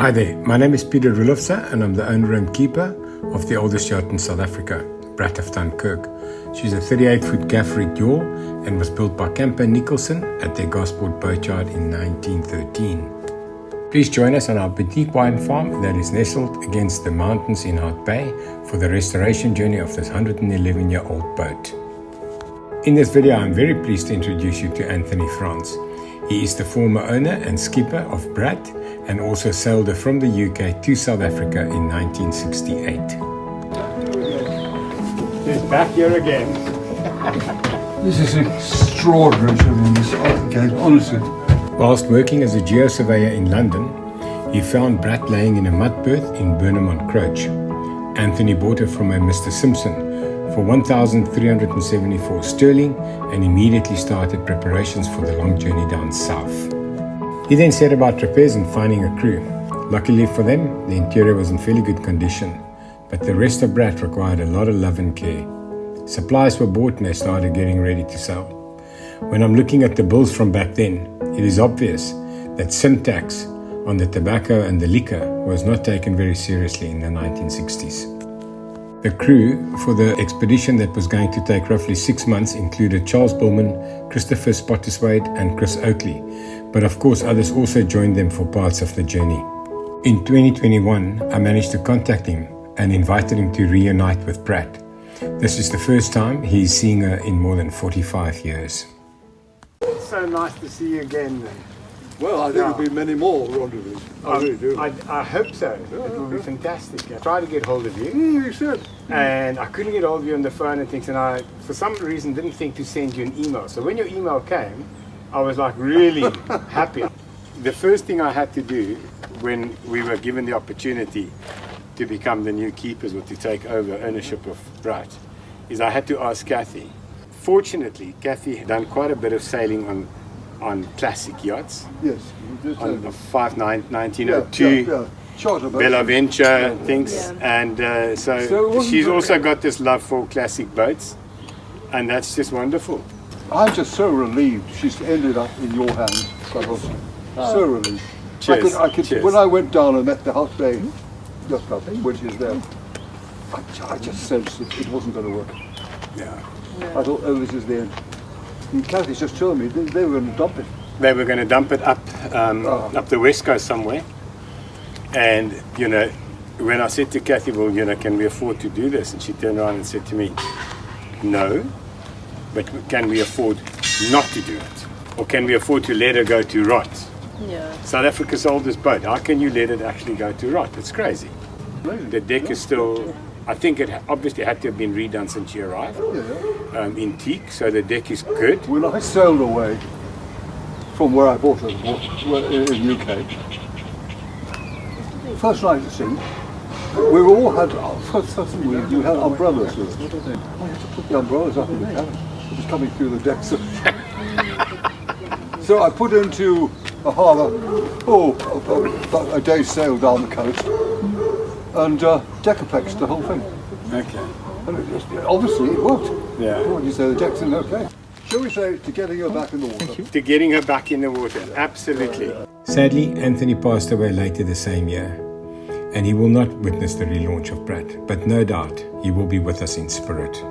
Hi there, my name is Peter Roeloffze and I'm the owner and keeper of the oldest yacht in South Africa, Brat of Dunkirk. She's a 38-foot gaff-rigged yawl and was built by Camper Nicholson at their Gosport boatyard in 1913. Please join us on our boutique wine farm that is nestled against the mountains in Hout Bay for the restoration journey of this 111-year-old boat. In this video, I'm very pleased to introduce you to Anthony Frans. He is the former owner and skipper of Brat and also sailed her from the UK to South Africa in 1968. He's back here again. This is extraordinary, honestly. Whilst working as a geosurveyor in London, he found Brat laying in a mud berth in Burnham-on-Crouch. Anthony bought her from a Mr. Simpson for 1,374 sterling and immediately started preparations for the long journey down south. He then set about repairs and finding a crew. Luckily for them, the interior was in fairly good condition, but the rest of Brat required a lot of love and care. Supplies were bought and they started getting ready to sail. When I'm looking at the bills from back then, it is obvious that SIM tax on the tobacco and the liquor was not taken very seriously in the 1960s. The crew for the expedition that was going to take roughly 6 months included Charles Billman, Christopher Spottiswade and Chris Oakley, but of course others also joined them for parts of the journey. In 2021, I managed to contact him and invited him to reunite with Brat. This is the first time he's seeing her in more than 45 years. It's so nice to see you again. Well, I think there'll be many more rendezvous. I really do. I hope so. It will be fantastic. I tried to get hold of you. You should. And I couldn't get hold of you on the phone and things, and I, for some reason, didn't think to send you an email. So when your email came, I was like really happy. The first thing I had to do when we were given the opportunity to become the new keepers or to take over ownership of Brat is I had to ask Kathy. Fortunately, Kathy had done quite a bit of sailing on classic yachts. Yes. On the 1902 Bella Venture things, and so she's also got this love for classic boats, and that's just wonderful. I'm just so relieved she's ended up in your hands. So relieved. Cheers. Cheers. When I went down and met the Hout Bay yacht club, when she was there, I just sensed that it wasn't going to work. Yeah. I thought, oh, this is the end. And Kathy's just told me they were going to dump it. They were going to dump it up the west coast somewhere, and when I said to Kathy, well, can we afford to do this? And she turned around and said to me, no, but can we afford not to do it? Or can we afford to let her go to rot? Yeah. South Africa's oldest boat, how can you let it actually go to rot? It's crazy. The deck is still, I think it obviously had to have been redone since you arrived, in teak, so the deck is good. When I sailed away from where I bought it in the UK, first night at sea, we all had you had umbrellas with us. I had to put the umbrellas up in the cabin. It was coming through the decks. So I put into a harbour, about a day's sail down the coast, and deck-a-plexed the whole thing. Okay. And obviously it worked. Yeah. What you say, the deck's in okay. Shall we say to getting her back in the water? To getting her back in the water, absolutely. Sadly, Anthony passed away later the same year, and he will not witness the relaunch of Brat, but no doubt he will be with us in spirit.